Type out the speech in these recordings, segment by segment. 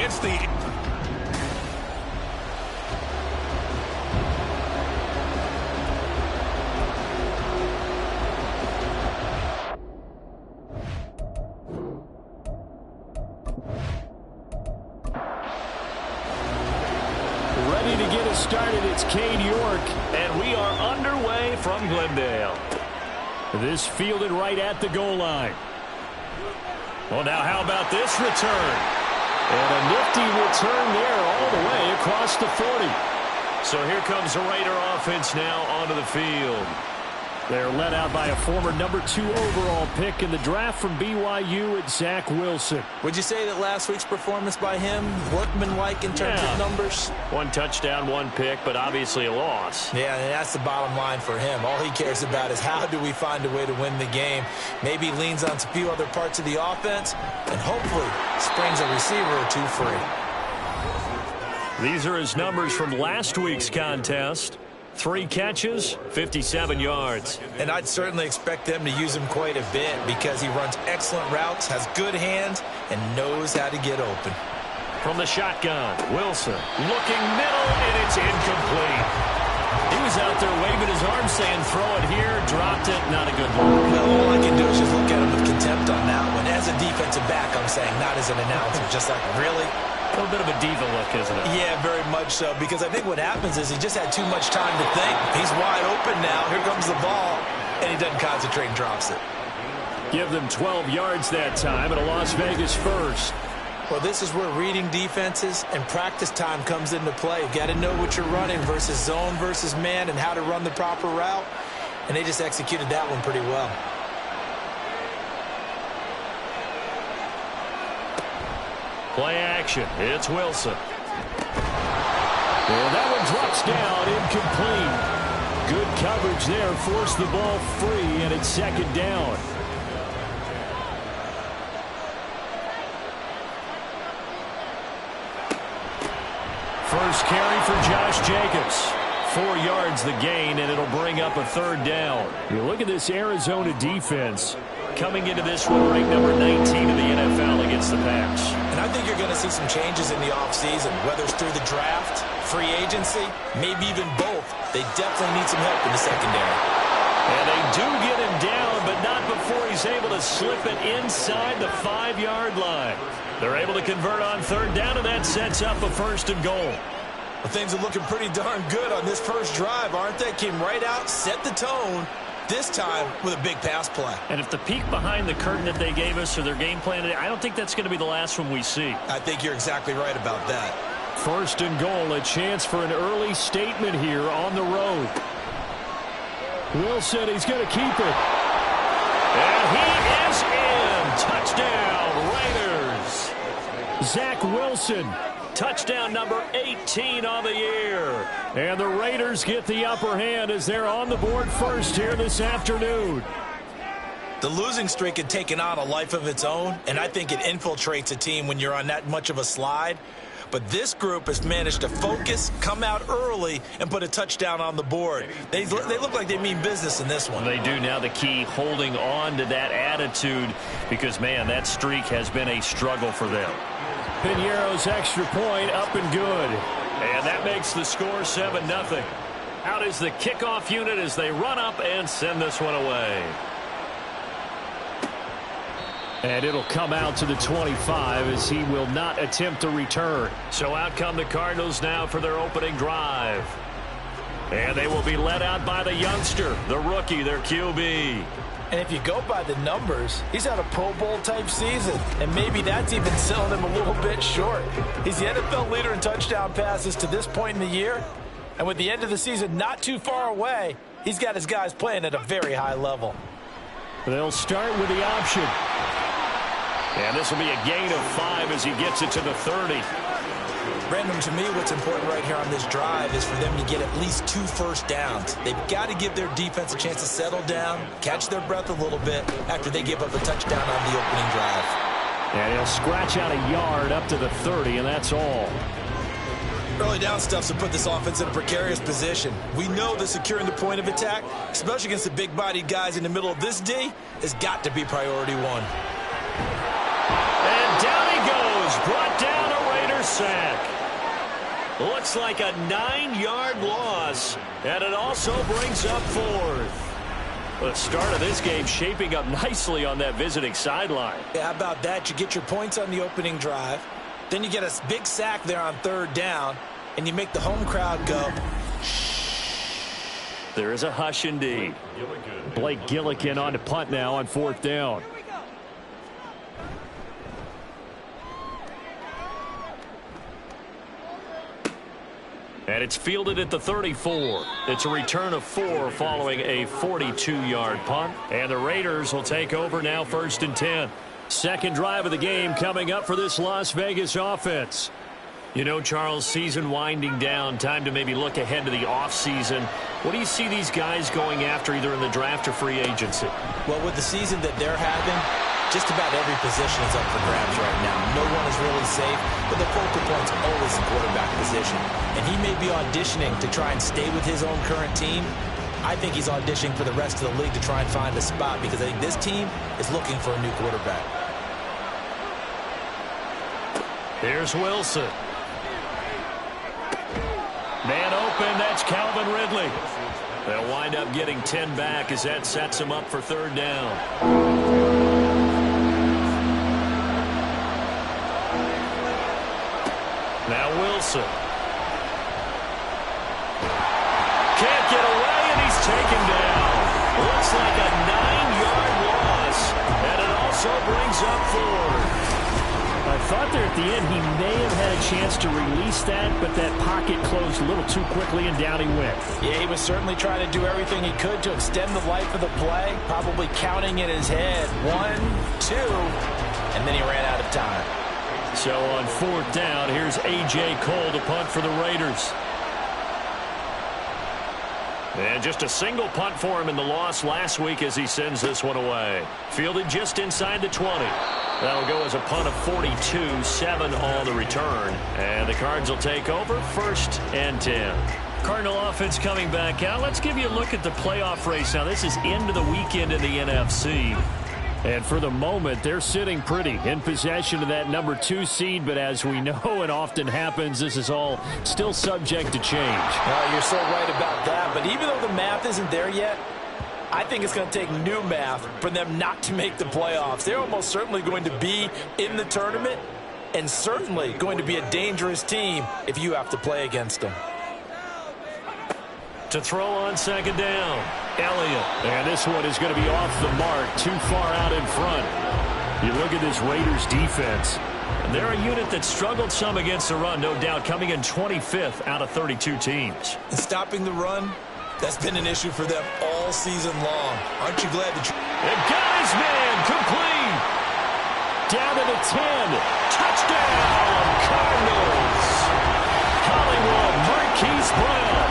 It's the... Ready to get us started, it's Cade York. And we are underway from Glendale. This fielded right at the goal line. Well, now how about this return? And a nifty return there all the way across the 40. So here comes the Raider offense now onto the field. They're led out by a former #2 overall pick in the draft from BYU at Zach Wilson. Would you say that last week's performance by him, workmanlike in terms of numbers? 1 touchdown, 1 pick, but obviously a loss. Yeah, and that's the bottom line for him. All he cares about is how do we find a way to win the game. Maybe leans on a few other parts of the offense, and hopefully springs a receiver or two free. These are his numbers from last week's contest. 3 catches, 57 yards. And I'd certainly expect them to use him quite a bit because he runs excellent routes, has good hands, and knows how to get open. From the shotgun, Wilson looking middle, and it's incomplete. He was out there waving his arm saying, throw it here, dropped it, not a good look. Well, all I can do is just look at him with contempt on that one. As a defensive back, I'm saying, not as an announcer. Just like, really? A little bit of a diva look, isn't it? Yeah, very much so, because I think what happens is he just had too much time to think. He's wide open now. Here comes the ball, and he doesn't concentrate and drops it. Give them 12 yards that time at a Las Vegas first. Well, this is where reading defenses and practice time comes into play. You got to know what you're running versus zone versus man and how to run the proper route, and they just executed that one pretty well. Play action. It's Wilson. Well, that one drops down, incomplete. Good coverage there, forced the ball free, and it's 2nd down. First carry for Josh Jacobs. 4 yards the gain, and it'll bring up a 3rd down. You look at this Arizona defense. Coming into this one, ranked number 19 in the NFL against the pass. And I think you're going to see some changes in the offseason, whether it's through the draft, free agency, maybe even both. They definitely need some help in the secondary. And they do get him down, but not before he's able to slip it inside the 5-yard line. They're able to convert on 3rd down, and that sets up a 1st and goal. Well, things are looking pretty darn good on this first drive, aren't they? Came right out, set the tone. This time with a big pass play. And if the peek behind the curtain that they gave us or their game plan today, I don't think that's going to be the last one we see. I think you're exactly right about that. 1st and goal, a chance for an early statement here on the road. Wilson, he's going to keep it. And he is in. Touchdown, Raiders. Zach Wilson. Touchdown number 18 on the year. And the Raiders get the upper hand as they're on the board first here this afternoon. The losing streak had taken on a life of its own, and I think it infiltrates a team when you're on that much of a slide. But this group has managed to focus, come out early, and put a touchdown on the board. They look like they mean business in this one. They do. Now the key, holding on to that attitude, because, man, that streak has been a struggle for them. Piñeiro's extra point up and good. And that makes the score 7-0. Out is the kickoff unit as they run up and send this one away. And it'll come out to the 25 as he will not attempt to return. So out come the Cardinals now for their opening drive. And they will be led out by the youngster, the rookie, their QB. And if you go by the numbers, he's had a Pro Bowl type season. And maybe that's even selling him a little bit short. He's the NFL leader in touchdown passes to this point in the year. And with the end of the season not too far away, he's got his guys playing at a very high level. They'll start with the option. And this will be a gain of 5 as he gets it to the 30. Brandon, to me, what's important right here on this drive is for them to get at least 2 first downs. They've got to give their defense a chance to settle down, catch their breath a little bit after they give up a touchdown on the opening drive. And he'll scratch out a yard up to the 30, and that's all. Early down stuff's to put this offense in a precarious position. We know that securing the point of attack, especially against the big-bodied guys in the middle of this D, has got to be priority 1. And down he goes, brought down a Raider sack. Looks like a 9-yard loss, and it also brings up 4th. The start of this game shaping up nicely on that visiting sideline. Yeah, how about that? You get your points on the opening drive. Then you get a big sack there on 3rd down, and you make the home crowd go, shh. There is a hush indeed. Blake Gillikin on to punt now on 4th down. And it's fielded at the 34. It's a return of 4 following a 42-yard punt. And the Raiders will take over now 1st and 10. Second drive of the game coming up for this Las Vegas offense. You know, Charles, season winding down, time to maybe look ahead to the offseason. What do you see these guys going after either in the draft or free agency? Well, with the season that they're having, just about every position is up for grabs right now. No one is really safe, but the focal point's always the quarterback position. And he may be auditioning to try and stay with his own current team. I think he's auditioning for the rest of the league to try and find a spot because I think this team is looking for a new quarterback. Here's Wilson. Man open, that's Calvin Ridley. They'll wind up getting 10 back as that sets them up for 3rd down. Now Wilson. Can't get away, and he's taken down. Looks like a 9-yard loss, and it also brings up 4. I thought there at the end he may have had a chance to release that, but that pocket closed a little too quickly, and down he went. Yeah, he was certainly trying to do everything he could to extend the life of the play, probably counting in his head 1, 2, and then he ran out of time. So on 4th down, here's A.J. Cole to punt for the Raiders. And just a single punt for him in the loss last week as he sends this one away. Fielded just inside the 20. That'll go as a punt of 42, 7 on the return. And the Cards will take over 1st and 10. Cardinal offense coming back out. Let's give you a look at the playoff race. Now, this is into the weekend in the NFC. And for the moment, they're sitting pretty in possession of that number 2 seed. But as we know, it often happens, this is all still subject to change. You're so right about that. But even though the math isn't there yet, I think it's going to take new math for them not to make the playoffs. They're almost certainly going to be in the tournament and certainly going to be a dangerous team if you have to play against them. To throw on 2nd down, Elliott. And this one is going to be off the mark, too far out in front. You look at this Raiders defense. And they're a unit that struggled some against the run, no doubt, coming in 25th out of 32 teams. And stopping the run, that's been an issue for them all season long. Aren't you glad that And got his man complete. Down to the 10. Touchdown, Cardinals. Hollywood Marquise Brown,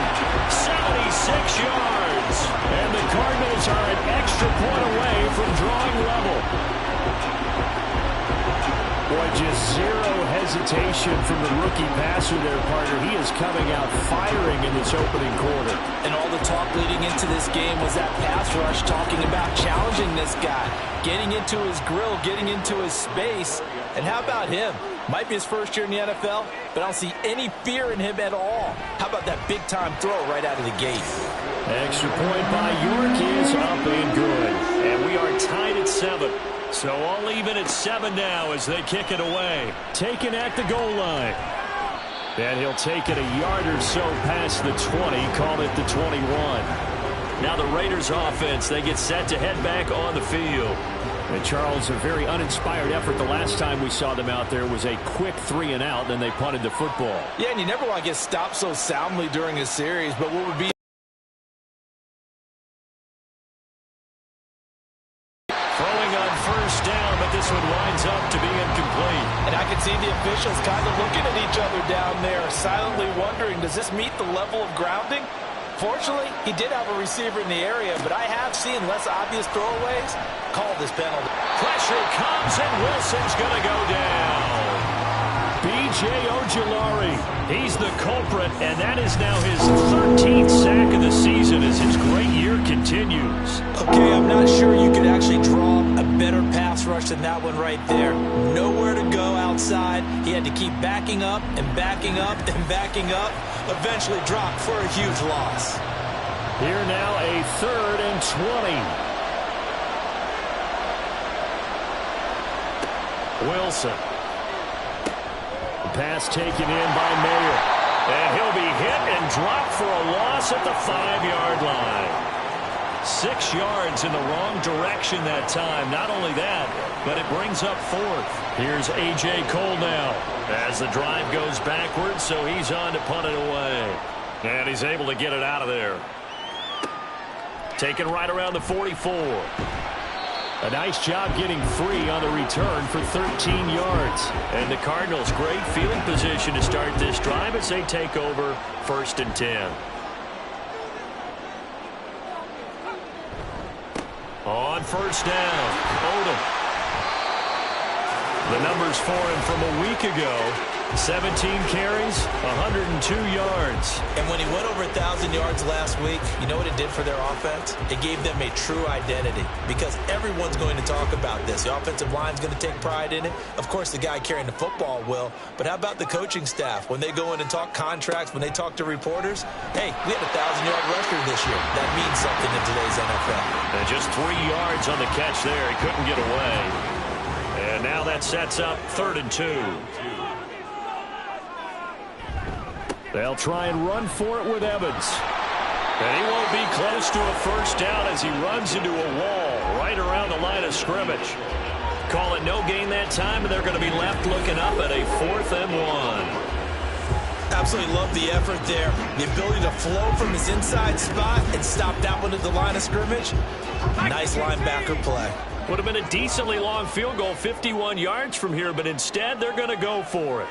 76 yards. And the Cardinals are an extra point away from drawing level. Boy, just zero hesitation from the rookie passer there, partner. He is coming out firing in this opening quarter. And all the talk leading into this game was that pass rush talking about challenging this guy, getting into his grill, getting into his space. And how about him? Might be his first year in the NFL, but I don't see any fear in him at all. How about that big-time throw right out of the gate? Extra point by York is up and good. And we are tied at 7. So all even at 7 now as they kick it away. Taken at the goal line. And he'll take it a yard or so past the 20, call it the 21. Now the Raiders offense, they get set to head back on the field. And Charles, a very uninspired effort the last time we saw them out there was a quick 3-and-out, then they punted the football. Yeah, and you never want to get stopped so soundly during a series, but what would be throwing on 1st down, but this one winds up to be incomplete. And I can see the officials kind of looking at each other down there, silently wondering, does this meet the level of grounding? Fortunately, he did have a receiver in the area, but I have seen less obvious throwaways call this penalty. Pressure comes, and Wilson's going to go down. B.J. Ojulari He's the culprit, and that is now his 13th sack of the season as his great year continues. Okay, I'm not sure you could actually draw a better pass rush than that one right there. Nowhere to go outside. He had to keep backing up and backing up and backing up. Eventually dropped for a huge loss. Here now a 3rd and 20. Wilson. Pass taken in by Mayer. And he'll be hit and dropped for a loss at the 5-yard line. 6 yards in the wrong direction that time. Not only that, but it brings up 4th. Here's A.J. Cole now as the drive goes backwards, so he's on to punt it away. And he's able to get it out of there. Taken right around the 44. A nice job getting free on the return for 13 yards. And the Cardinals, great field position to start this drive as they take over 1st and 10. On 1st down, Odom. The numbers for him from a week ago. 17 carries, 102 yards. And when he went over 1,000 yards last week, you know what it did for their offense? It gave them a true identity because everyone's going to talk about this. The offensive line's going to take pride in it. Of course, the guy carrying the football will. But how about the coaching staff? When they go in and talk contracts, when they talk to reporters, hey, we had a 1,000-yard rusher this year. That means something in today's NFL. And just 3 yards on the catch there. He couldn't get away. And now that sets up 3rd and 2. They'll try and run for it with Evans. And he won't be close to a 1st down as he runs into a wall right around the line of scrimmage. Call it no gain that time, and they're going to be left looking up at a 4th and 1. Absolutely love the effort there. The ability to flow from his inside spot and stop that one at the line of scrimmage. Nice linebacker play. Would have been a decently long field goal, 51 yards from here, but instead they're going to go for it.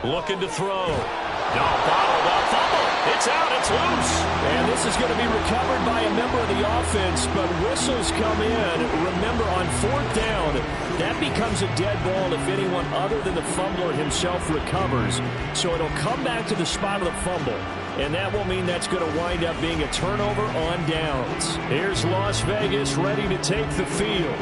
Looking to throw. No, bottled up, fumble. It's out, it's loose. And this is going to be recovered by a member of the offense, but whistles come in. Remember, on 4th down, that becomes a dead ball if anyone other than the fumbler himself recovers. So it'll come back to the spot of the fumble. And that will mean that's going to wind up being a turnover on downs. Here's Las Vegas ready to take the field.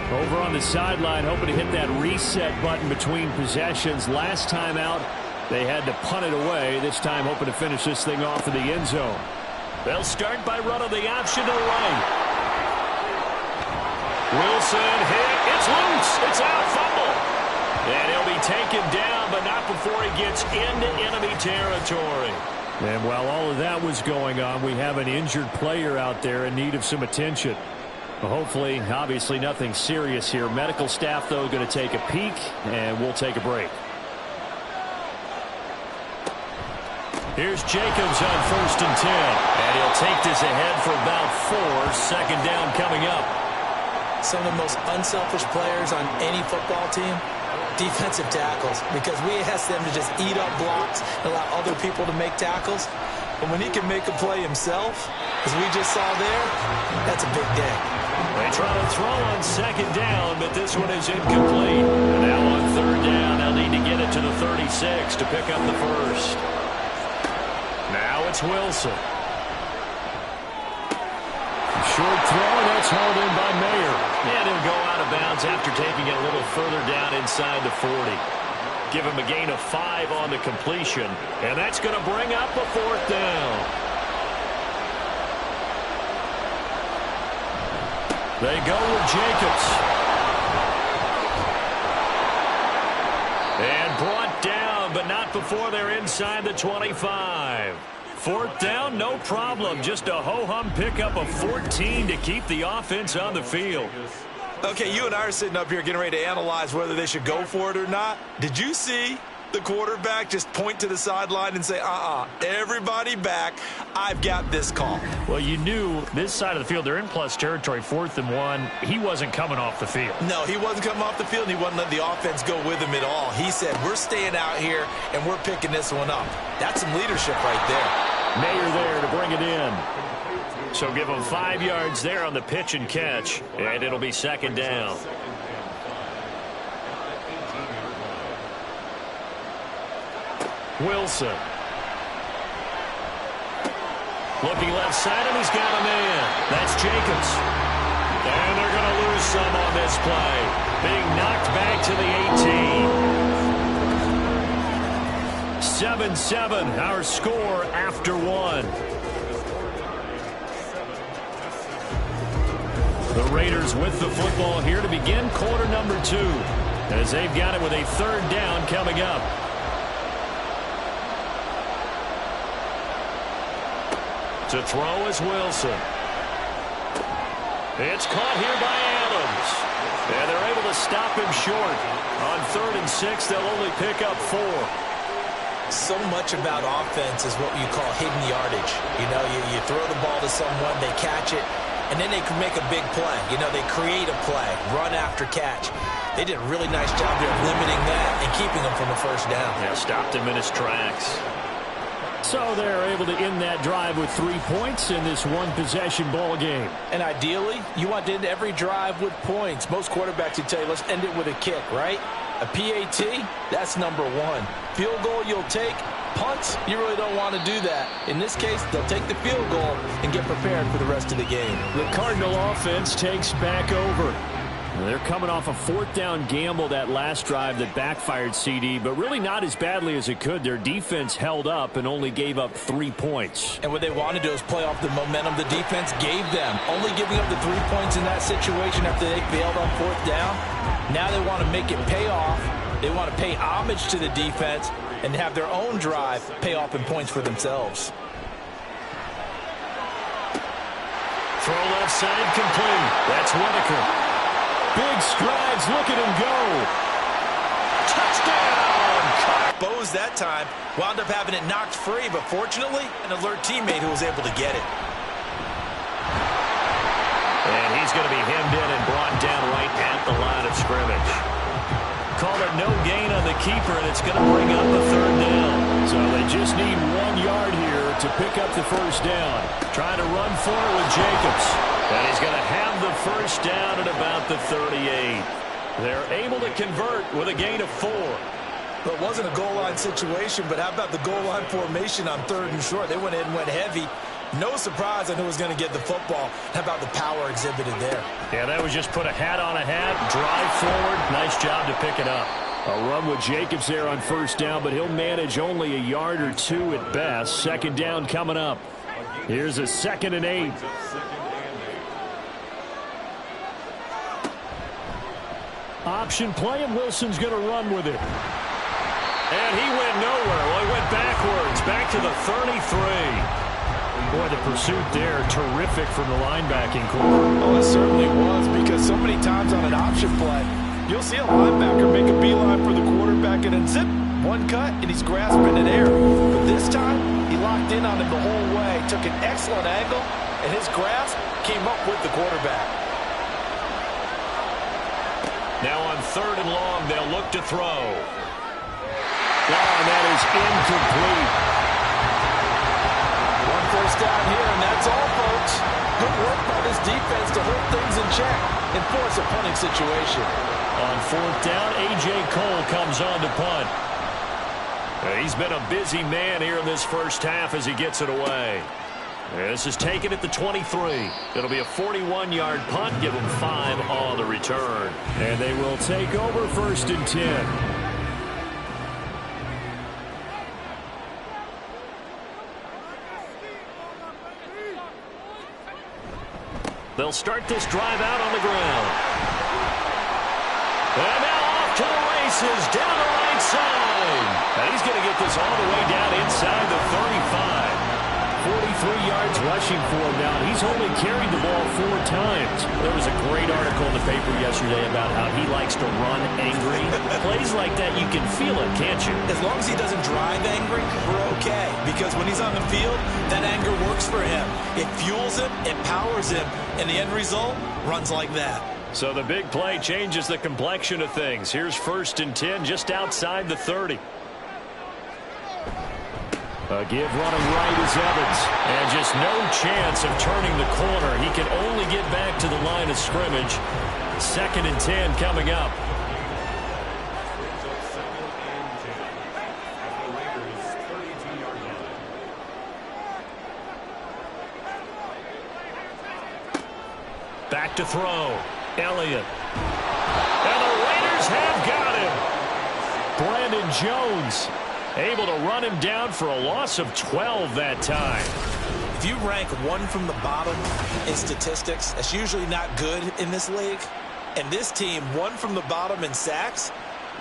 Over on the sideline, hoping to hit that reset button between possessions. Last time out, they had to punt it away. This time, hoping to finish this thing off in the end zone. They'll start by running the option to the right. Wilson hit. It's loose. It's out. Fumble. And he'll be taken down, but not before he gets into enemy territory. And while all of that was going on, we have an injured player out there in need of some attention. Hopefully, obviously nothing serious here. Medical staff, though, going to take a peek, and we'll take a break. Here's Jacobs on 1st and 10. And he'll take this ahead for about 4. 2nd down coming up. Some of the most unselfish players on any football team, defensive tackles, because we ask them to just eat up blocks and allow other people to make tackles. But when he can make a play himself, as we just saw there, that's a big day. They try to throw on 2nd down, but this one is incomplete. And now on 3rd down, they'll need to get it to the 36 to pick up the 1st. Now it's Wilson. Short throw, and that's hauled in by Mayer. And he'll go out of bounds after taking it a little further down inside the 40. Give him a gain of 5 on the completion, and that's going to bring up a 4th down. They go with Jacobs. And brought down, but not before they're inside the 25. 4th down, no problem. Just a ho-hum pickup of 14 to keep the offense on the field. Okay, you and I are sitting up here getting ready to analyze whether they should go for it or not. Did you see the quarterback just point to the sideline and say, everybody back, I've got this call? Well, you knew this side of the field, they're in plus territory, 4th and 1. He wasn't coming off the field. No, he wasn't coming off the field, and he wasn't letting the offense go with him at all. He said, we're staying out here, and we're picking this one up. That's some leadership right there. Mayer there to bring it in. So give him 5 yards there on the pitch and catch, and it'll be 2nd down. Wilson. Looking left side, and he's got a man. That's Jacobs. And they're going to lose some on this play. Being knocked back to the 18. 7-7, our score after one. The Raiders with the football here to begin quarter number 2. As they've got it with a third down coming up. To throw is Wilson. It's caught here by Adams. And they're able to stop him short. On 3rd and 6, they'll only pick up 4. So much about offense is what you call hidden yardage. You know, you throw the ball to someone, they catch it, and then they can make a big play. You know, they create a play, run after catch. They did a really nice job there of limiting that and keeping him from a first down. Yeah, stopped him in his tracks. So they're able to end that drive with 3 points in this one-possession ball game. And ideally, you want to end every drive with points. Most quarterbacks would tell you, let's end it with a kick, right? A PAT, that's number 1. Field goal you'll take. Punts, you really don't want to do that. In this case, they'll take the field goal and get prepared for the rest of the game. The Cardinal offense takes back over. They're coming off a 4th down gamble that last drive that backfired, CD, but really not as badly as it could. Their defense held up and only gave up 3 points. And what they want to do is play off the momentum the defense gave them. Only giving up the 3 points in that situation after they failed on 4th down. Now they want to make it pay off. They want to pay homage to the defense and have their own drive pay off in points for themselves. Throw left side complete. That's Whitaker. Big strides, look at him go. Touchdown! Bose that time wound up having it knocked free, but fortunately, an alert teammate who was able to get it. And he's going to be hemmed in and brought down right at the line of scrimmage. Call it no gain on the keeper, and it's going to bring up a 3rd down. So they just need 1 yard here to pick up the first down. Trying to run for it with Jacobs. And he's going to have the first down at about the 38. They're able to convert with a gain of 4. Well, it wasn't a goal line situation, but how about the goal line formation on 3rd and short? They went in and went heavy. No surprise on who was going to get the football. How about the power exhibited there? Yeah, that was just put a hat on a hat, drive forward. Nice job to pick it up. A run with Jacobs there on first down, but he'll manage only a yard or 2 at best. Second down coming up. Here's a 2nd and 8. Option play, and Wilson's going to run with it. And he went nowhere. Well, he went backwards, back to the 33. Boy, the pursuit there, terrific from the linebacking corps. Oh, it certainly was, because so many times on an option play, you'll see a linebacker make a beeline for the quarterback and then zip, one cut, and he's grasping in air. But this time, he locked in on him the whole way, took an excellent angle, and his grasp came up with the quarterback. Now on 3rd and long, they'll look to throw. Oh, and that is incomplete. One first down here, and that's all, folks. Good work by this defense to hold things in check and force a punting situation. On 4th down, A.J. Cole comes on to punt. He's been a busy man here in this first half as he gets it away. This is taken at the 23. It'll be a 41-yard punt, give him 5 on the return. And they will take over 1st and 10. They'll start this drive out on the ground. And now off to the races, down the right side. And he's going to get this all the way down inside the 35. 43 yards rushing for him now. He's only carried the ball 4 times. There was a great article in the paper yesterday about how he likes to run angry. Plays like that, you can feel it, can't you? As long as he doesn't drive angry, we're okay. Because when he's on the field, that anger works for him. It fuels him, it powers him, and the end result runs like that. So the big play changes the complexion of things. Here's 1st and 10 just outside the 30. A give running right is Evans. And just no chance of turning the corner. He can only get back to the line of scrimmage. 2nd and 10 coming up. Back to throw. Elliott. And the Raiders have got him. Brandon Jones able to run him down for a loss of 12 that time. If you rank one from the bottom in statistics, that's usually not good in this league. And this team, one from the bottom in sacks,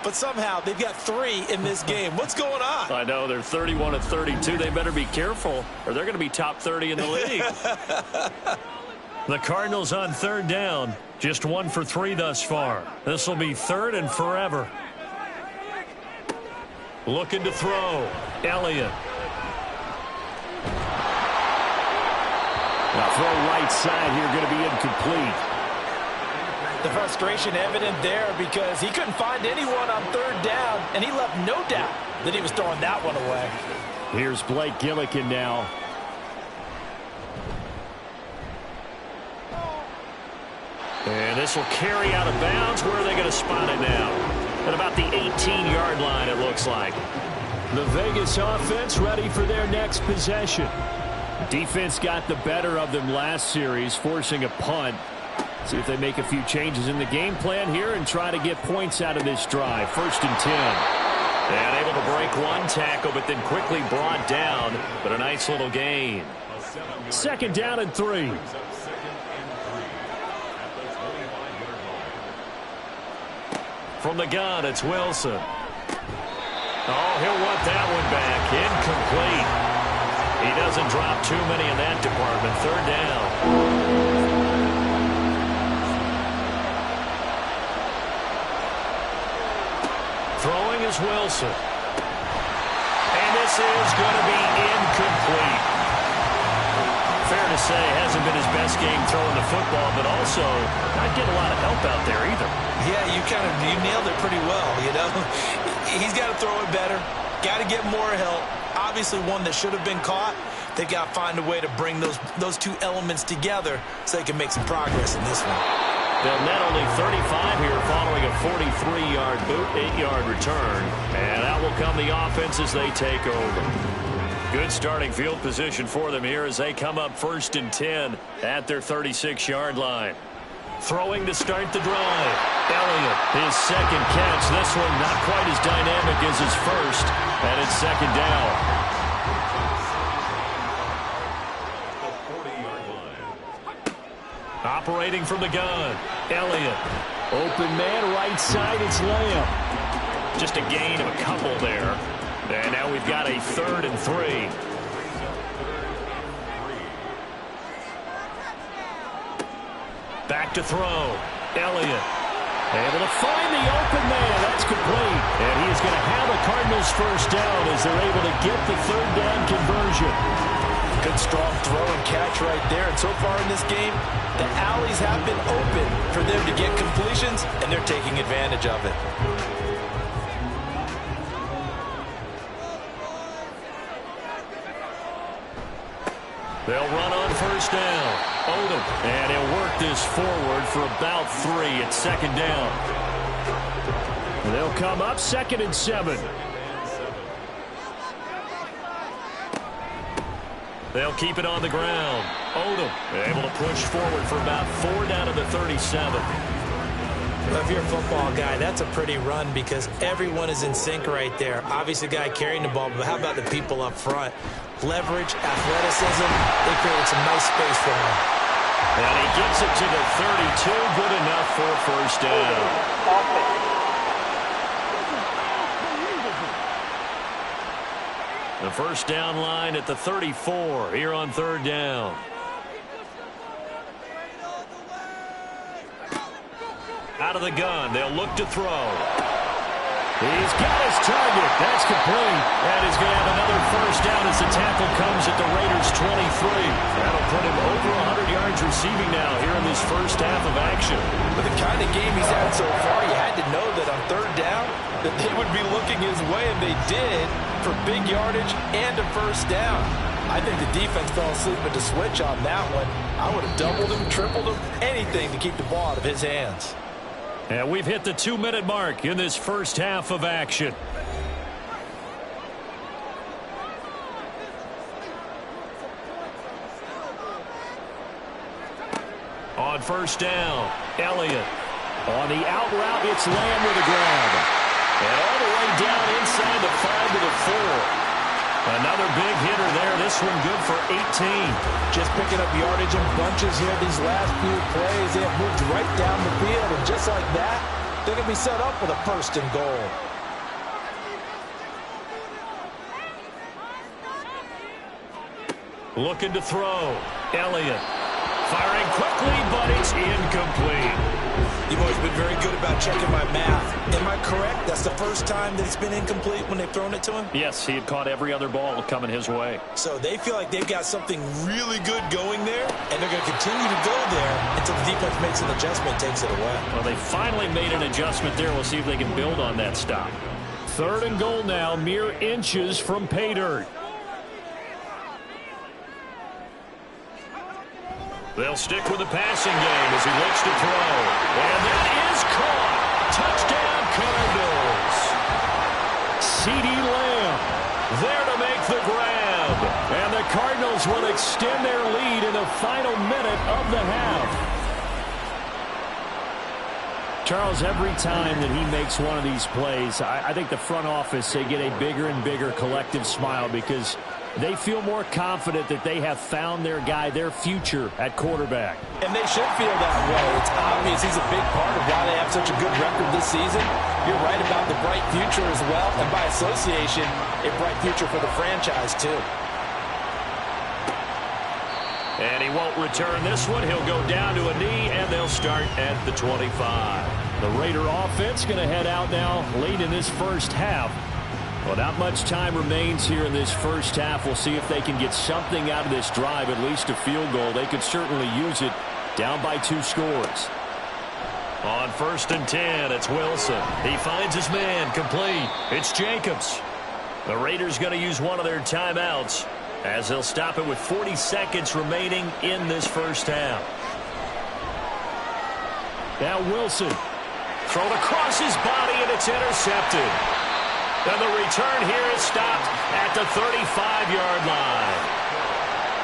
but somehow they've got 3 in this game. What's going on? I know, they're 31 of 32. They better be careful, or they're going to be top 30 in the league. The Cardinals on third down. Just 1 for 3 thus far. This will be third and forever. Looking to throw. Elliott. Now throw right side here, going to be incomplete. The frustration evident there because he couldn't find anyone on third down, and he left no doubt that he was throwing that one away. Here's Blake Gillikin now. And this will carry out of bounds. Where are they going to spot it now? At about the 18-yard line, it looks like. The Vegas offense ready for their next possession. Defense got the better of them last series, forcing a punt. See if they make a few changes in the game plan here and try to get points out of this drive. 1st and 10. And able to break one tackle, but then quickly brought down. But a nice little gain. 2nd down and 3. From the gun, it's Wilson. Oh, he'll want that one back. Incomplete. He doesn't drop too many in that department. 3rd down. Throwing is Wilson. And this is going to be incomplete. Fair to say, hasn't been his best game throwing the football, but also not getting a lot of help out there either. Yeah, you nailed it pretty well, you know. He's got to throw it better. Got to get more help. Obviously one that should have been caught. They got to find a way to bring those 2 elements together so they can make some progress in this one. They'll net only 35 here following a 43-yard boot, 8-yard return. And out will come the offense as they take over. Good starting field position for them here as they come up 1st and 10 at their 36-yard line. Throwing to start the drive. Elliott, his 2nd catch. This one not quite as dynamic as his first. And it's 2nd down. Operating from the gun. Elliott. Open man, right side, it's Lamb. Just a gain of a couple there. And now we've got a 3rd and 3. Back to throw. Elliott. Able to find the open man. That's complete. And he is going to have a Cardinals 1st down as they're able to get the 3rd down conversion. Good strong throw and catch right there. And so far in this game, the alleys have been open for them to get completions, and they're taking advantage of it. They'll run on 1st down. Odom. And he'll work this forward for about 3 at 2nd down. They'll come up 2nd and 7. They'll keep it on the ground. Odom able to push forward for about 4 down to the 37. Well, if you're a football guy, that's a pretty run because everyone is in sync right there. Obviously, the guy carrying the ball, but how about the people up front? Leverage, athleticism, they created some nice space for him. And he gets it to the 32, good enough for a 1st down. The 1st down line at the 34 here on 3rd down. Out of the gun, they'll look to throw. He's got his target. That's complete. And he's going to have another 1st down as the tackle comes at the Raiders' 23. That'll put him over 100 yards receiving now here in this 1st half of action. With the kind of game he's had so far, you had to know that on 3rd down that they would be looking his way, and they did for big yardage and a 1st down. I think the defense fell asleep with the switch on that one. I would have doubled him, tripled him, anything to keep the ball out of his hands. And we've hit the 2-minute mark in this 1st half of action. On On first down, Elliott. On the out route, it's Lamb with a grab. And all the way down inside the 5 to the 4. Another big hitter there. This one good for 18. Just picking up yardage in bunches here these last few plays. They have moved right down the field, and just like that, they're going to be set up with a 1st and goal. Looking to throw. Elliott. Firing quickly, but it's incomplete. You've always been very good about checking my math. Am I correct? That's the first time that it's been incomplete when they've thrown it to him? Yes, he had caught every other ball coming his way. So they feel like they've got something really good going there, and they're going to continue to go there until the defense makes an adjustment, takes it away. Well, they finally made an adjustment there. We'll see if they can build on that stop. 3rd and goal now, mere inches from pay dirt. They'll stick with the passing game as he looks to throw. And that is caught. Touchdown, Cardinals. CeeDee Lamb There to make the grab. And the Cardinals will extend their lead in the final minute of the half. Charles, every time that he makes one of these plays, I think the front office, they get a bigger and bigger collective smile because they feel more confident that they have found their guy, their future at quarterback. And they should feel that way. It's obvious he's a big part of why they have such a good record this season. You're right about the bright future as well, and by association, a bright future for the franchise too. And he won't return this one. He'll go down to a knee, and they'll start at the 25. The Raider offense going to head out now late in this first half. Well, not much time remains here in this first half. We'll see if they can get something out of this drive, at least a field goal. They could certainly use it down by 2 scores. On 1st and 10, it's Wilson. He finds his man, complete. It's Jacobs. The Raiders going to use one of their timeouts as they'll stop it with 40 seconds remaining in this first half. Now Wilson. Thrown across his body, and it's intercepted. And the return here is stopped at the 35-yard line.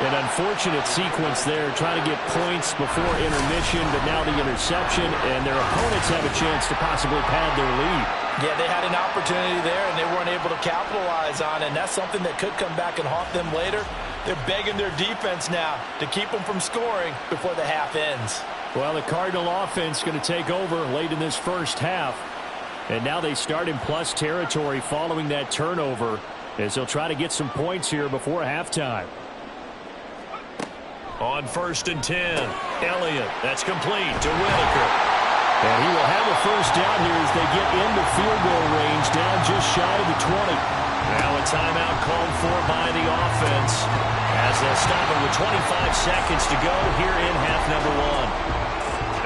An unfortunate sequence there, trying to get points before intermission, but now the interception, and their opponents have a chance to possibly pad their lead. Yeah, they had an opportunity there, and they weren't able to capitalize on it, and that's something that could come back and haunt them later. They're begging their defense now to keep them from scoring before the half ends. Well, the Cardinal offense going to take over late in this first half. And now they start in plus territory following that turnover as they'll try to get some points here before halftime. On 1st and 10, Elliott. That's complete to Whitaker. And he will have a first down here as they get into field goal range, down just shy of the 20. Now a timeout called for by the offense as they'll stop it with 25 seconds to go here in half number 1.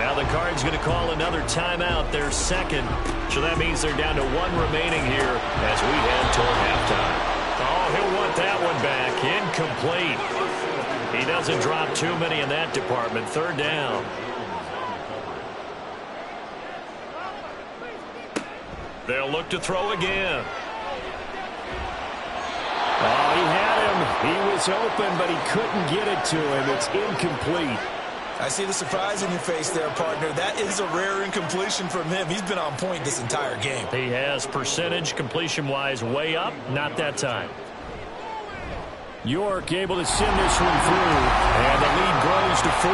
Now the Cards going to call another timeout, their second. So that means they're down to 1 remaining here as we head toward halftime. Oh, he'll want that one back. Incomplete. He doesn't drop too many in that department. 3rd down. They'll look to throw again. Oh, he had him. He was open, but he couldn't get it to him. It's incomplete. I see the surprise in your face there, partner. That is a rare incompletion from him. He's been on point this entire game. He has percentage completion-wise way up. Not that time. York able to send this one through. And the lead grows to 14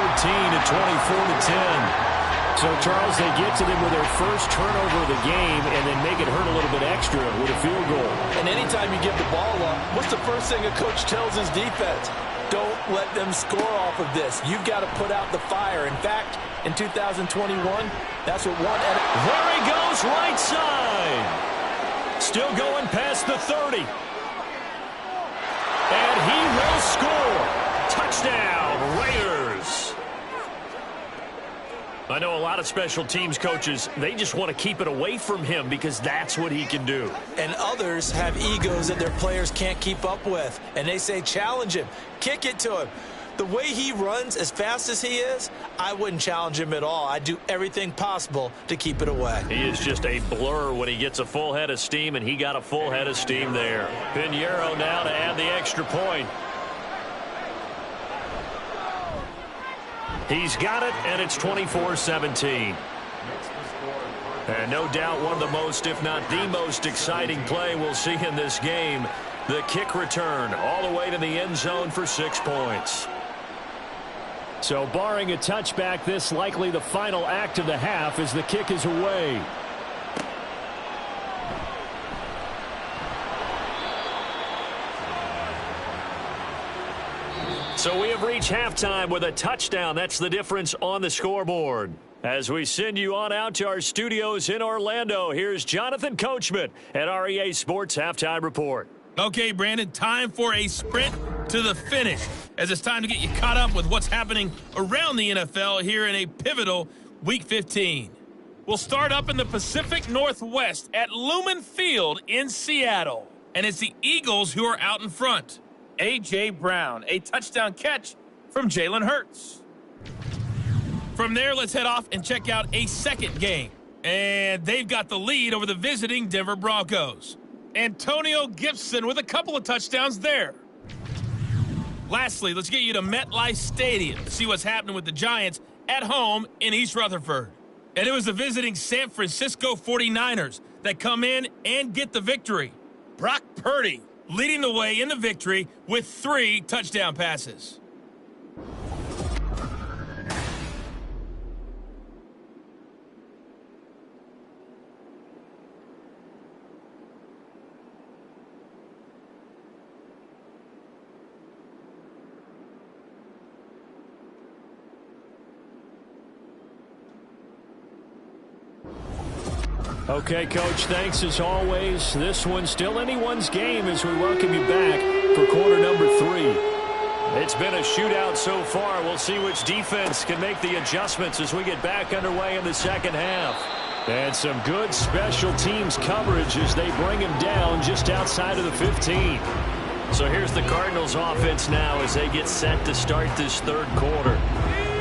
at 24-10. So, Charles, they get to them with their first turnover of the game and then make it hurt a little bit extra with a field goal. And anytime you give the ball up, what's the first thing a coach tells his defense? Don't let them score off of this. You've got to put out the fire. In fact, in 2021, that's what one. There he goes, right side. Still going past the 30. And he will score. Touchdown, Raiders. I know a lot of special teams coaches, they just want to keep it away from him because that's what he can do. And others have egos that their players can't keep up with. And they say, challenge him, kick it to him. The way he runs as fast as he is, I wouldn't challenge him at all. I'd do everything possible to keep it away. He is just a blur when he gets a full head of steam, and he got a full head of steam there. Pinheiro now to add the extra point. He's got it, and it's 24-17. And no doubt one of the most, if not the most exciting play we'll see in this game. The kick return all the way to the end zone for 6 points. So barring a touchback, this likely the final act of the half as the kick is away. So we have reached halftime with a touchdown. That's the difference on the scoreboard. As we send you on out to our studios in Orlando, here's Jonathan Coachman at REA Sports Halftime Report. Okay, Brandon, time for a sprint to the finish, as it's time to get you caught up with what's happening around the NFL here in a pivotal Week 15. We'll start up in the Pacific Northwest at Lumen Field in Seattle, and it's the Eagles who are out in front. A.J. Brown, a touchdown catch from Jalen Hurts. From there, let's head off and check out a second game. And they've got the lead over the visiting Denver Broncos. Antonio Gibson with a couple of touchdowns there. Lastly, let's get you to MetLife Stadium to see what's happening with the Giants at home in East Rutherford. And it was the visiting San Francisco 49ers that come in and get the victory. Brock Purdy leading the way in the victory with 3 touchdown passes. Okay, Coach, thanks as always. This one's still anyone's game as we welcome you back for quarter number 3. It's been a shootout so far. We'll see which defense can make the adjustments as we get back underway in the second half. And some good special teams coverage as they bring him down just outside of the 15. So here's the Cardinals offense now as they get set to start this third quarter.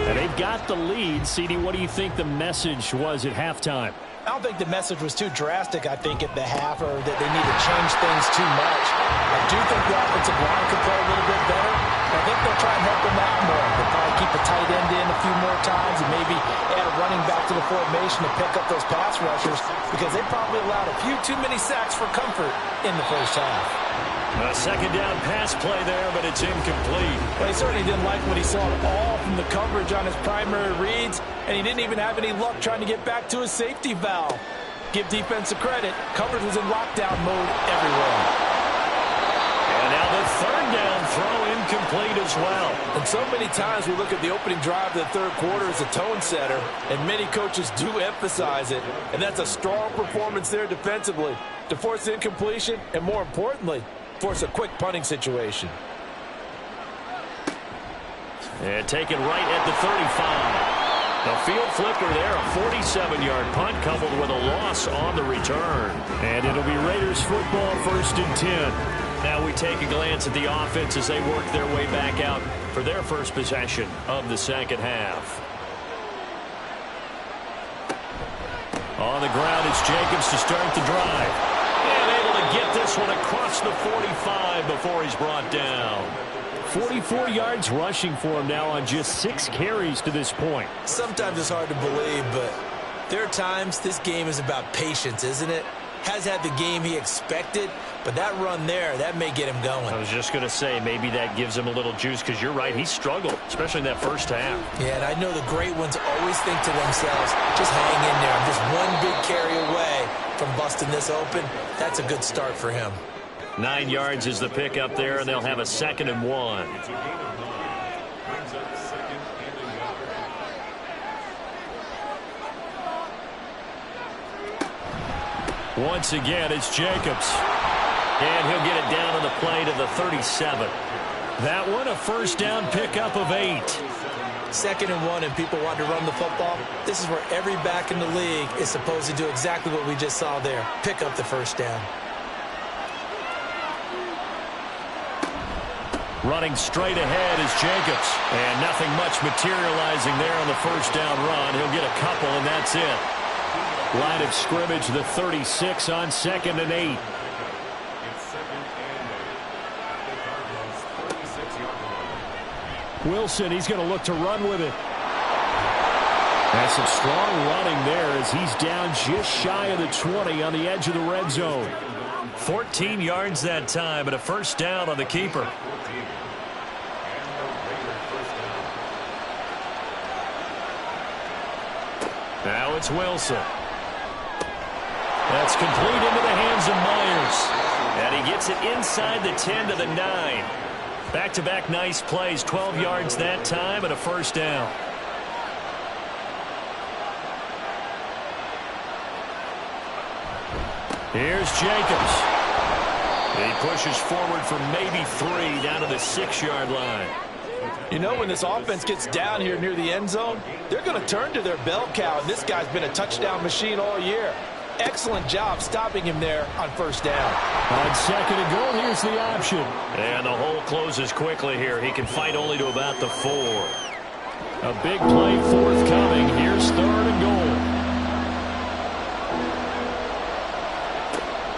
And they've got the lead. CD, what do you think the message was at halftime? I don't think the message was too drastic, I think, at the half, or that they need to change things too much. I do think the offensive line could play a little bit better. I think they'll try and help them out more. They'll probably keep a tight end in a few more times and maybe add a running back to the formation to pick up those pass rushers, because they probably allowed a few too many sacks for comfort in the first half. A second down pass play there, but it's incomplete. Well, he certainly didn't like what he saw at all from the coverage on his primary reads, and he didn't even have any luck trying to get back to his safety valve. Give defense a credit. Coverage was in lockdown mode everywhere. And now the third down throw incomplete as well. And so many times we look at the opening drive of the third quarter as a tone setter, and many coaches do emphasize it. And that's a strong performance there defensively to force incompletion and, more importantly, force a quick punting situation. And taken right at the 35. The field flipper there, a 47-yard punt coupled with a loss on the return. And it'll be Raiders football, 1st and 10. Now we take a glance at the offense as they work their way back out for their first possession of the second half. On the ground, it's Jacobs to start the drive. And able to get this one across the 45 before he's brought down. 44 yards rushing for him now on just 6 carries to this point. Sometimes it's hard to believe, but there are times this game is about patience, isn't it? Has had the game he expected, but that run there, that may get him going. I was just going to say, maybe that gives him a little juice, because you're right, he struggled, especially in that first half. Yeah, and I know the great ones always think to themselves, just hang in there. I'm just one big carry away from busting this open. That's a good start for him. 9 yards is the pickup there, and they'll have a 2nd and 1. Once again, it's Jacobs. And he'll get it down on the play to the 37. That one, a first down pickup of 8. 2nd and 1, and people want to run the football. This is where every back in the league is supposed to do exactly what we just saw there. Pick up the first down. Running straight ahead is Jacobs. And nothing much materializing there on the first down run. He'll get a couple, and that's it. Line of scrimmage, the 36 on 2nd and 8. Wilson, he's going to look to run with it. That's some strong running there as he's down just shy of the 20 on the edge of the red zone. 14 yards that time, and a first down on the keeper. Now it's Wilson. That's complete into the hands of Myers. And he gets it inside the 10 to the 9. Back-to-back nice plays, 12 yards that time, and a first down. Here's Jacobs. He pushes forward for maybe 3 down to the 6-yard line. You know, when this offense gets down here near the end zone, they're going to turn to their bell cow, and this guy's been a touchdown machine all year. Excellent job stopping him there on first down. On second and goal, here's the option. And the hole closes quickly here. He can fight only to about the 4. A big play forthcoming. Here's third and goal.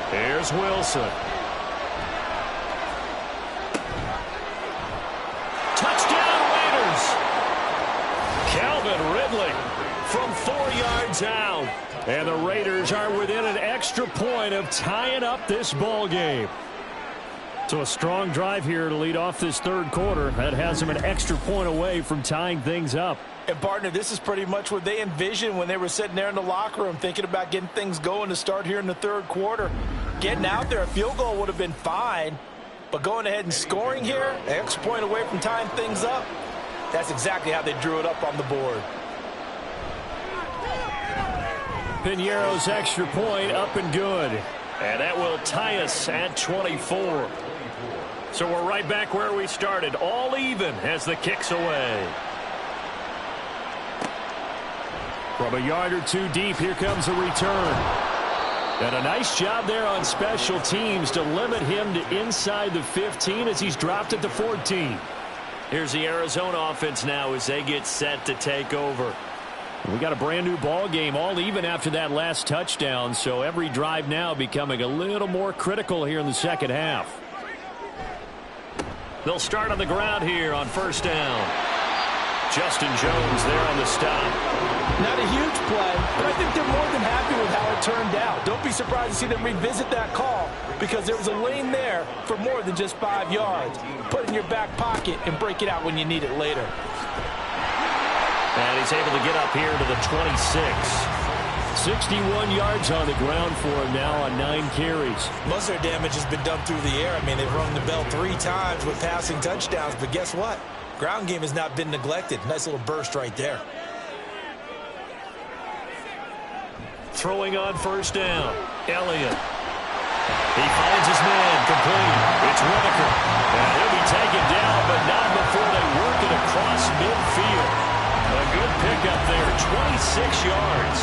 Here's Wilson. Touchdown Raiders! Calvin Ridley from 4 yards out. And the Raiders are within an extra point of tying up this ball game. So a strong drive here to lead off this third quarter. That has them an extra point away from tying things up. And, partner, this is pretty much what they envisioned when they were sitting there in the locker room thinking about getting things going to start here in the third quarter. Getting out there, a field goal would have been fine. But going ahead and scoring here, an extra point away from tying things up, that's exactly how they drew it up on the board. Piñeiro's extra point up and good. And that will tie us at 24. So we're right back where we started, all even as the kick's away. From a yard or two deep, here comes a return. And a nice job there on special teams to limit him to inside the 15 as he's dropped at the 14. Here's the Arizona offense now as they get set to take over. We got a brand new ball game, all even after that last touchdown, so every drive now becoming a little more critical here in the second half. They'll start on the ground here on first down. Justin Jones there on the stop. Not a huge play, but I think they're more than happy with how it turned out. Don't be surprised to see them revisit that call because there was a lane there for more than just 5 yards. Put it in your back pocket and break it out when you need it later. And he's able to get up here to the 26. 61 yards on the ground for him now on 9 carries. Most of their damage has been done through the air. I mean, they've rung the bell 3 times with passing touchdowns, but guess what? Ground game has not been neglected. Nice little burst right there. Throwing on first down. Elliott. He finds his man complete. It's Whitaker. And he'll be taken down, but not before they work it across midfield. A good pickup there, 26 yards.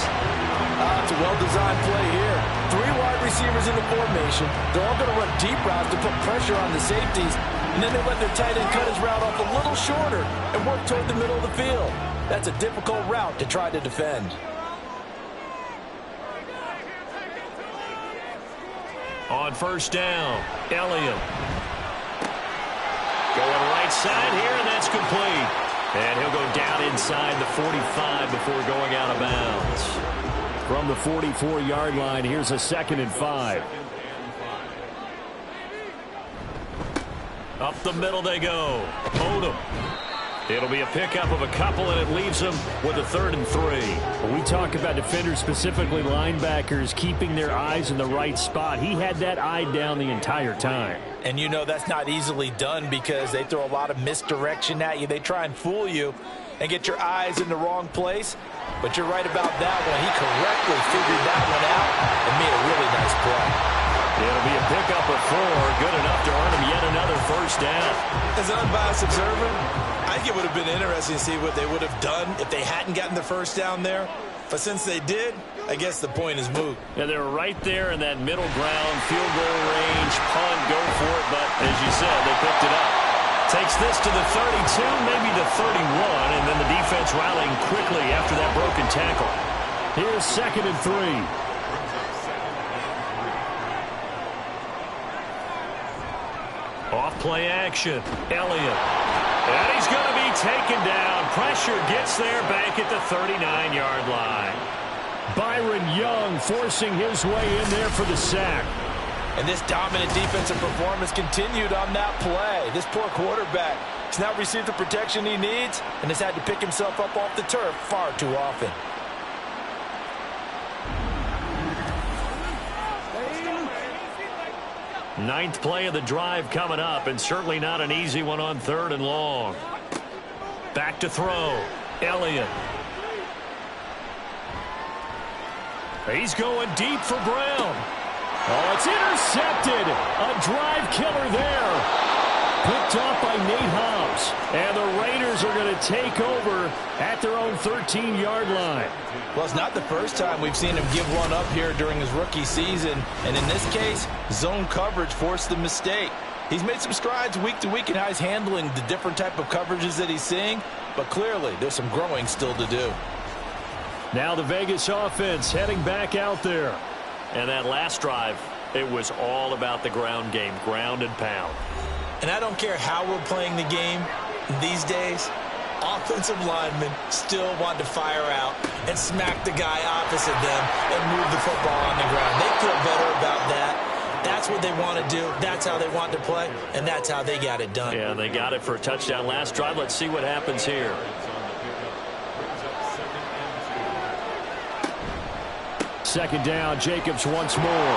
It's a well-designed play here. 3 wide receivers in the formation. They're all going to run deep routes to put pressure on the safeties, and then they let their tight end cut his route off a little shorter and work toward the middle of the field. That's a difficult route to try to defend. On first down, Elliott. Going right side here, and that's complete. And he'll go down inside the 45 before going out of bounds. From the 44-yard line, here's a 2nd and 5. Up the middle they go. Odom. It'll be a pickup of a couple, and it leaves them with a 3rd and 3. When we talk about defenders, specifically linebackers, keeping their eyes in the right spot, he had that eye down the entire time. And you know that's not easily done because they throw a lot of misdirection at you. They try and fool you and get your eyes in the wrong place. But you're right about that one. He correctly figured that one out and made a really nice play. It'll be a pickup of 4, good enough to earn him yet another first down. As an unbiased observer, I think it would have been interesting to see what they would have done if they hadn't gotten the first down there. But since they did, I guess the point is moot. Yeah, they were right there in that middle ground, field goal range, punt, go for it. But as you said, they picked it up. Takes this to the 32, maybe the 31, and then the defense rallying quickly after that broken tackle. Here's 2nd and 3. Off play action. Elliott. And he's going to be taken down. Pressure gets there back at the 39-yard line. Byron Young forcing his way in there for the sack. And this dominant defensive performance continued on that play. This poor quarterback has now received the protection he needs and has had to pick himself up off the turf far too often. Ninth play of the drive coming up, and certainly not an easy one on 3rd and long. Back to throw. Elliott. He's going deep for Brown. Oh, it's intercepted. A drive killer there. Picked off by Nate Hobbs. And the Raiders are going to take over at their own 13-yard line. Well, it's not the first time we've seen him give one up here during his rookie season. And in this case, zone coverage forced the mistake. He's made some strides week to week in how he's handling the different type of coverages that he's seeing. But clearly, there's some growing still to do. Now the Vegas offense heading back out there. And that last drive, it was all about the ground game, ground and pound. And I don't care how we're playing the game these days, offensive linemen still want to fire out and smack the guy opposite them and move the football on the ground. They feel better about that. That's what they want to do. That's how they want to play, and that's how they got it done. Yeah, they got it for a touchdown last drive. Let's see what happens here. Second down, Jacobs once more.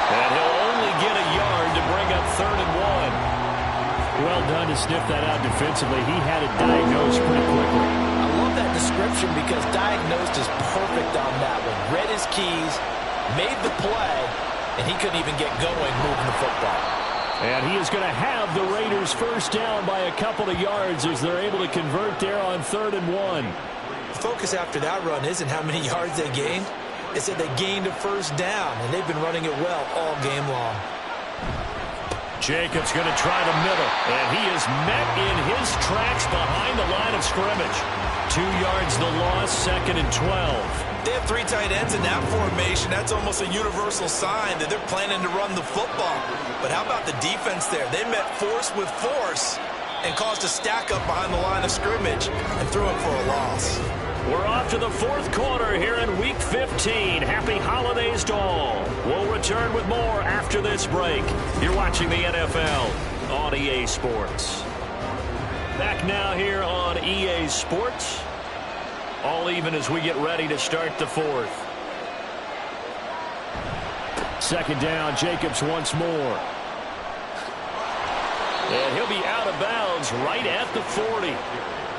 And he'll only get a yard to bring up 3rd and 1. Well done to sniff that out defensively. He had it diagnosed pretty quickly. I love that description because diagnosed is perfect on that one. Read his keys, made the play, and he couldn't even get going moving the football. And he is going to have the Raiders first down by a couple of yards as they're able to convert there on 3rd and 1. The focus after that run isn't how many yards they gained. It said they gained a first down, and they've been running it well all game long. Jacobs going to try the middle, and he is met in his tracks behind the line of scrimmage. 2 yards the loss, 2nd and 12. They have 3 tight ends in that formation. That's almost a universal sign that they're planning to run the football. But how about the defense there? They met force with force and caused a stack up behind the line of scrimmage and threw it for a loss. We're off to the 4th quarter here in Week 15. Happy holidays to all. We'll return with more after this break. You're watching the NFL on EA Sports. Back now here on EA Sports. All even as we get ready to start the 4th. Second down, Jacobs once more. And he'll be out of bounds right at the 40.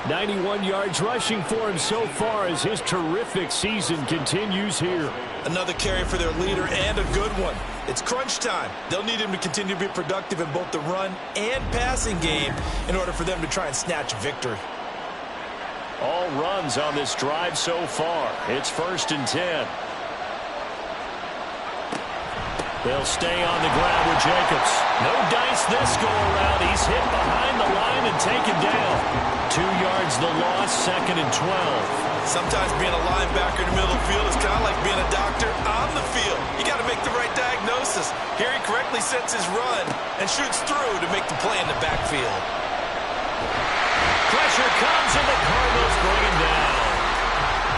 91 yards rushing for him so far as his terrific season continues here. Another carry for their leader and a good one. It's crunch time. They'll need him to continue to be productive in both the run and passing game in order for them to try and snatch a victory. All runs on this drive so far. It's 1st and 10. They'll stay on the ground with Jacobs. No dice this go around. He's hit behind the line and taken down. 2 yards the loss, 2nd and 12. Sometimes being a linebacker in the middle of the field is kind of like being a doctor on the field. You got to make the right diagnosis. Here he correctly sets his run and shoots through to make the play in the backfield. Pressure comes and the Cardinals bring him down.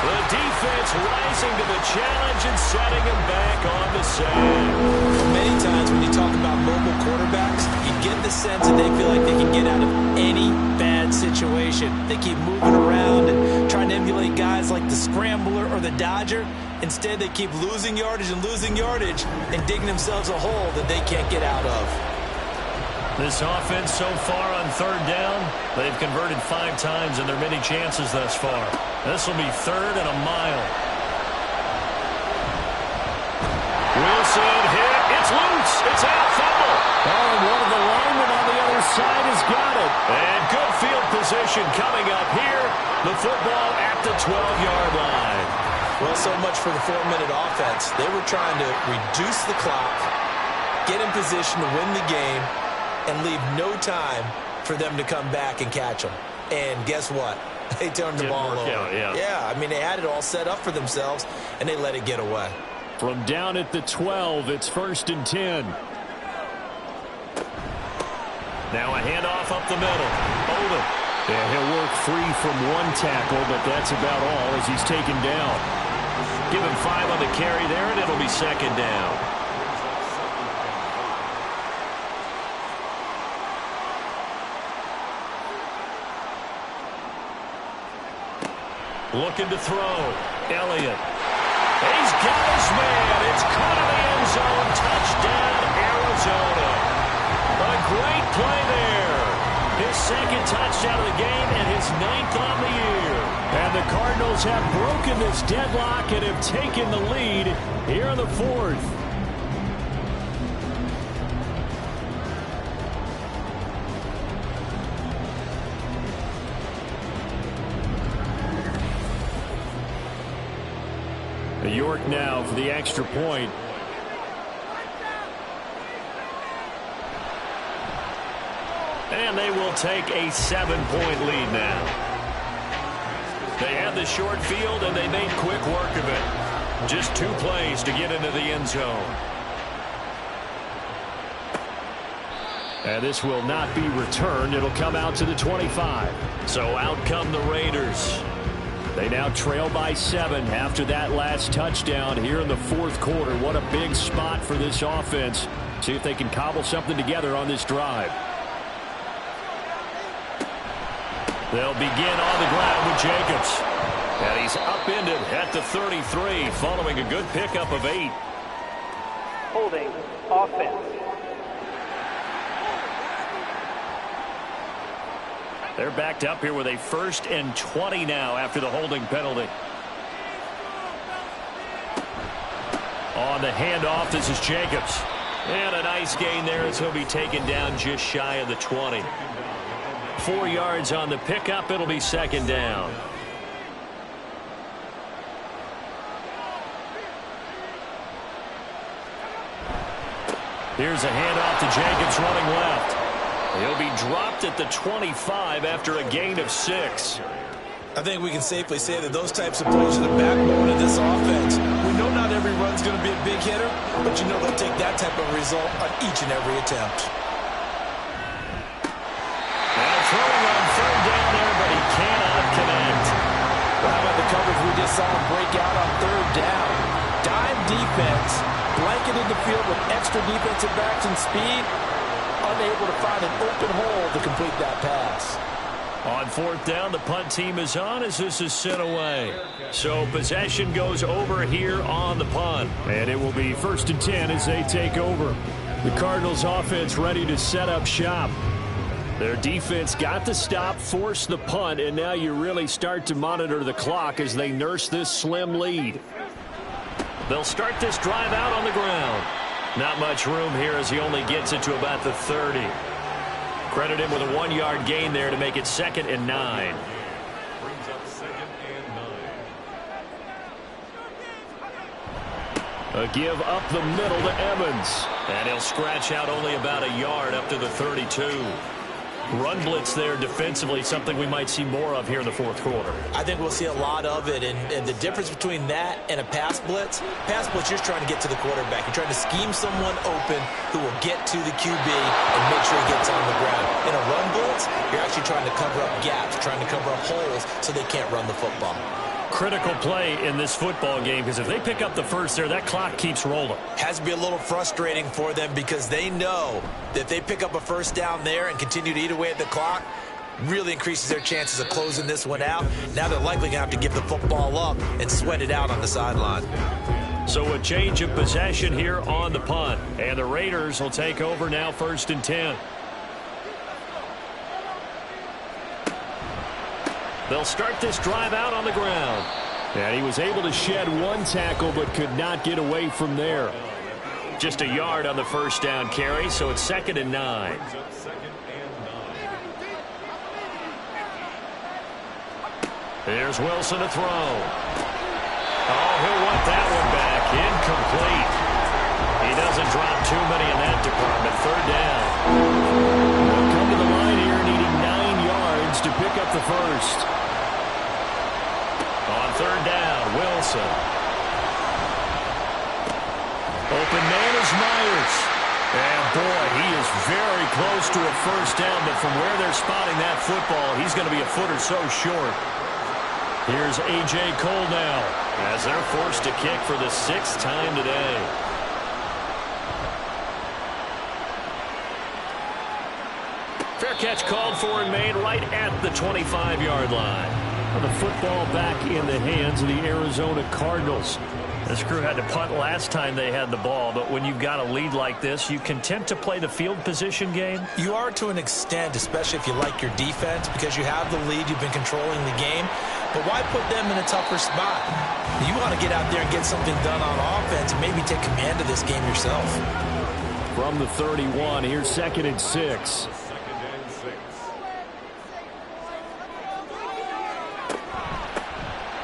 The defense rising to the challenge and setting him back on the sand. Many times when you talk about mobile quarterbacks, you get the sense that they feel like they can get out of any bad situation. They keep moving around and trying to emulate guys like the Scrambler or the Dodger. Instead, they keep losing yardage and digging themselves a hole that they can't get out of. This offense so far on 3rd down, they've converted 5 times in their many chances thus far. This will be 3rd and a mile. Wilson hit. It's loose. It's out. Fumble. Oh, and one of the linemen on the other side has got it. And good field position coming up here. The football at the 12-yard line. Well, so much for the 4-minute offense. They were trying to reduce the clock, get in position to win the game, and leave no time for them to come back and catch them. And guess what? They turned the ball over. Yeah, I mean, they had it all set up for themselves, and they let it get away. From down at the 12, it's 1st and 10. Now a handoff up the middle. Oldham. Yeah, he'll work free from one tackle, but that's about all as he's taken down. Give him 5 on the carry there, and it'll be second down. Looking to throw. Elliott. He's got his man. It's caught in the end zone. Touchdown, Arizona. A great play there. His second touchdown of the game and his 9th on the year. And the Cardinals have broken this deadlock and have taken the lead here in the 4th. York now for the extra point. And they will take a 7-point lead now. They had the short field, and they made quick work of it. Just 2 plays to get into the end zone. And this will not be returned. It'll come out to the 25. So out come the Raiders. They now trail by 7 after that last touchdown here in the 4th quarter. What a big spot for this offense. See if they can cobble something together on this drive. They'll begin on the ground with Jacobs. And he's upended at the 33 following a good pickup of 8. Holding offense. They're backed up here with a 1st and 20 now after the holding penalty. On the handoff, this is Jacobs. And a nice gain there as he'll be taken down just shy of the 20. 4 yards on the pickup. It'll be second down. Here's a handoff to Jacobs running left. He'll be dropped at the 25 after a gain of 6. I think we can safely say that those types of plays are the backbone of this offense. We know not every run's going to be a big hitter, but you know they'll take that type of result on each and every attempt. And throwing on 3rd down there, but he cannot connect. How about the coverage we just saw him break out on 3rd down? Dime defense, blanketed the field with extra defensive backs and speed, unable to find an open hole to complete that pass. On 4th down, the punt team is on as this is sent away. So possession goes over here on the punt. And it will be 1st and 10 as they take over. The Cardinals offense ready to set up shop. Their defense got the stop, forced the punt, and now you really start to monitor the clock as they nurse this slim lead. They'll start this drive out on the ground. Not much room here as he only gets it to about the 30. Credit him with a 1-yard gain there to make it 2nd and 9. A give up the middle to Evans. And he'll scratch out only about a yard up to the 32. Run blitz there defensively, something we might see more of here in the 4th quarter. I think we'll see a lot of it, and the difference between that and a pass blitz, you're just trying to get to the quarterback. You're trying to scheme someone open who will get to the QB and make sure he gets on the ground. In a run blitz, you're actually trying to cover up gaps, trying to cover up holes so they can't run the football. Critical play in this football game because if they pick up the first there, that clock keeps rolling. Has to be a little frustrating for them because they know that if they pick up a 1st down there and continue to eat away at the clock, really increases their chances of closing this one out. Now they're likely going to have to give the football up and sweat it out on the sideline. So a change of possession here on the punt. And the Raiders will take over now 1st and 10. They'll start this drive out on the ground. And he was able to shed 1 tackle but could not get away from there. Just a yard on the 1st down carry, so it's 2nd and 9. There's Wilson to throw. Oh, he'll want that one back. Incomplete. He doesn't drop too many in that department. 3rd down. They'll come to the line here needing 9 yards to pick up the 1st. On 3rd down, Wilson. Open man is Myers. And boy, he is very close to a first down, but from where they're spotting that football, he's going to be a foot or so short. Here's A.J. Cole now, as they're forced to kick for the 6th time today. Fair catch called for and made right at the 25-yard line. Well, the football back in the hands of the Arizona Cardinals. This crew had to punt last time they had the ball, but when you've got a lead like this, you content to play the field position game? You are to an extent, especially if you like your defense, because you have the lead, you've been controlling the game. But why put them in a tougher spot? You want to get out there and get something done on offense and maybe take command of this game yourself. From the 31, here's 2nd and 6.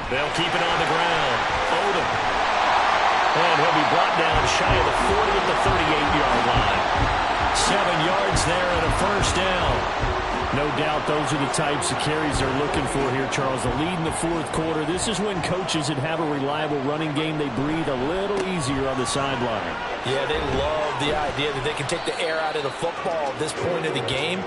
They'll keep it on the ground. Odom. And he'll be brought down shy of the 40 at the 38-yard line. 7 yards there and a first down. No doubt those are the types of carries they're looking for here, Charles. The lead in the 4th quarter. This is when coaches that have a reliable running game, they breathe a little easier on the sideline. Yeah, they love the idea that they can take the air out of the football at this point of the game.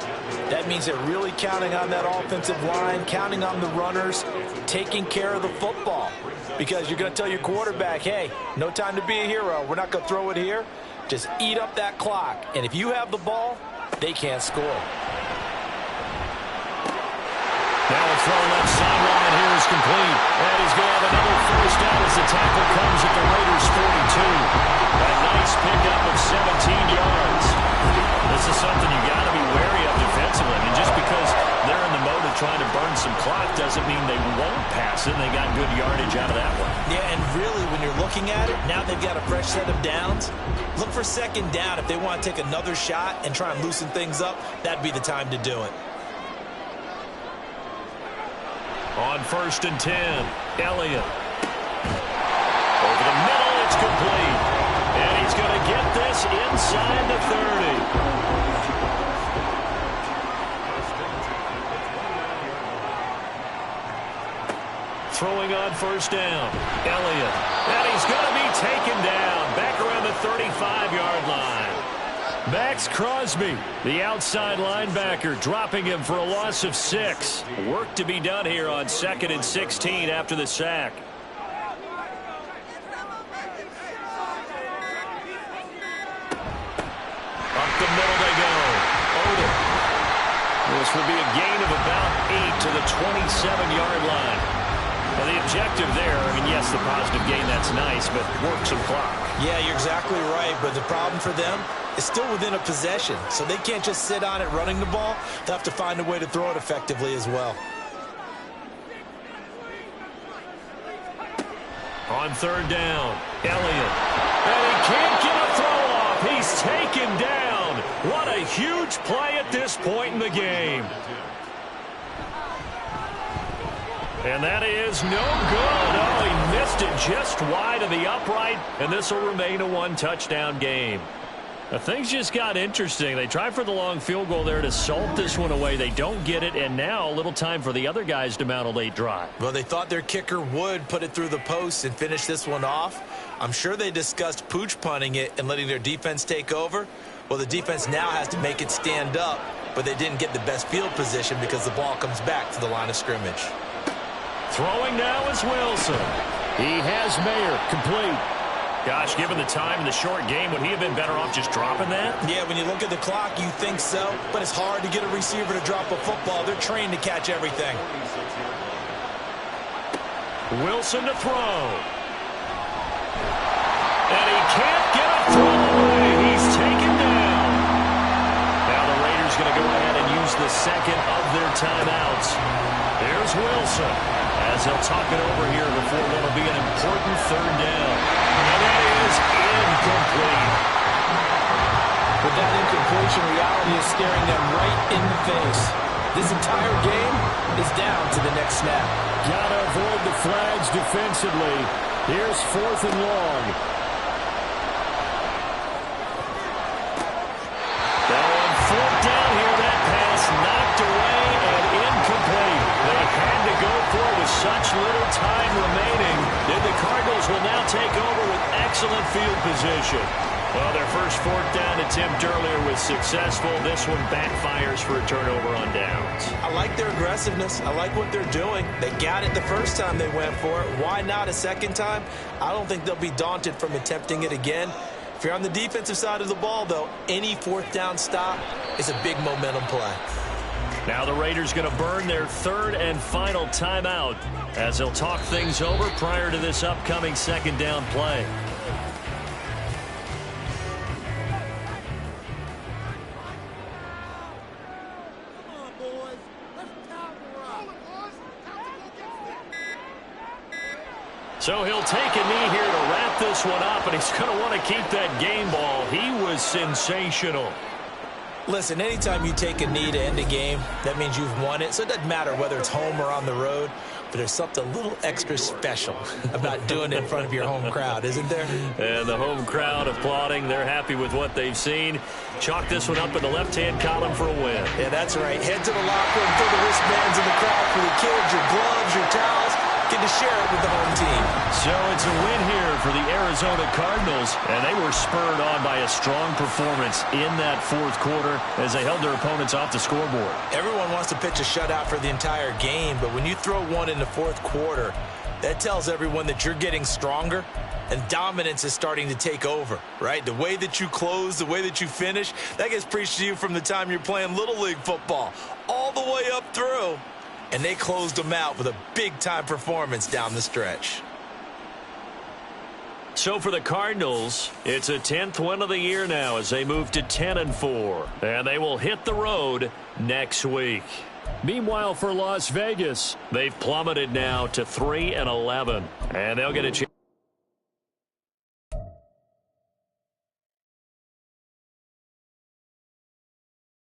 That means they're really counting on that offensive line, counting on the runners, taking care of the football. Because you're going to tell your quarterback, hey, no time to be a hero. We're not going to throw it here. Just eat up that clock. And if you have the ball, they can't score. Now a throw left sideline here is complete. And he's going to have another first down as the tackle comes at the Raiders' 42. A nice pickup of 17 yards. This is something you got to be wary of defensively. And just because they're in the mode of trying to burn some clock doesn't mean they won't pass it. They got good yardage out of that one. Yeah, and really, when you're looking at it, now they've got a fresh set of downs. Look for 2nd down. If they want to take another shot and try and loosen things up, that'd be the time to do it. On 1st and 10, Elliott. Over the middle, it's complete. And he's going to get this inside the 30. Throwing on 1st down, Elliott. And he's going to be taken down back around the 35-yard line. Max Crosby, the outside linebacker, dropping him for a loss of 6. Work to be done here on 2nd and 16 after the sack. Up the middle they go. Odom. This will be a gain of about 8 to the 27-yard line. Well, the objective there, I mean, yes, the positive gain, that's nice, but work some clock. Yeah, you're exactly right, but the problem for them is still within a possession, so they can't just sit on it running the ball. They'll have to find a way to throw it effectively as well. On 3rd down, Elliott. And he can't get a throw off. He's taken down. What a huge play at this point in the game. And that is no good. Oh, he missed it just wide of the upright, and this will remain a 1-touchdown game. Now, things just got interesting. They tried for the long field goal there to salt this one away. They don't get it, and now a little time for the other guys to mount a late drive. Well, they thought their kicker would put it through the post and finish this one off. I'm sure they discussed pooch punting it and letting their defense take over. Well, the defense now has to make it stand up, but they didn't get the best field position because the ball comes back to the line of scrimmage. Throwing now is Wilson. He has Mayer complete. Gosh, given the time in the short game, would he have been better off just dropping that? Yeah, when you look at the clock, you think so, but it's hard to get a receiver to drop a football. They're trained to catch everything. Wilson to throw. And he can't get a throw away. He's taken down. Now the Raiders going to go ahead and use the 2nd of their timeouts. Here's Wilson as they'll talk it over here before what will be an important 3rd down. And that is incomplete. But that incompletion reality is staring them right in the face. This entire game is down to the next snap. Gotta avoid the flags defensively. Here's 4th and long. Now on 4th down here, that pass knocked away and incomplete. They had to go for it with such little time remaining. And the Cardinals will now take over with excellent field position. Well, their first fourth down attempt earlier was successful. This one backfires for a turnover on downs. I like their aggressiveness. I like what they're doing. They got it the first time they went for it. Why not a second time? I don't think they'll be daunted from attempting it again. If you're on the defensive side of the ball, though, any fourth down stop is a big momentum play. Now the Raiders going to burn their third and final timeout as they'll talk things over prior to this upcoming second down play. So he'll take a knee here to wrap this one up, and he's going to want to keep that game ball. He was sensational. Listen, anytime you take a knee to end a game, that means you've won it. So it doesn't matter whether it's home or on the road, but there's something a little extra special about doing it in front of your home crowd, isn't there? And the home crowd applauding. They're happy with what they've seen. Chalk this one up in the left-hand column for a win. Yeah, that's right. Head to the locker room, throw the wristbands in the crowd for the kids, your gloves, your towels. Get to share it with the home team. So it's a win here for the Arizona Cardinals, and they were spurred on by a strong performance in that fourth quarter as they held their opponents off the scoreboard. Everyone wants to pitch a shutout for the entire game, but when you throw one in the fourth quarter, that tells everyone that you're getting stronger and dominance is starting to take over, right? The way that you close, the way that you finish, that gets preached to you from the time you're playing Little League football all the way up through. And they closed them out with a big-time performance down the stretch. So for the Cardinals, it's a 10th win of the year now as they move to 10-4. And they will hit the road next week. Meanwhile, for Las Vegas, they've plummeted now to 3-11. And they'll get a chance.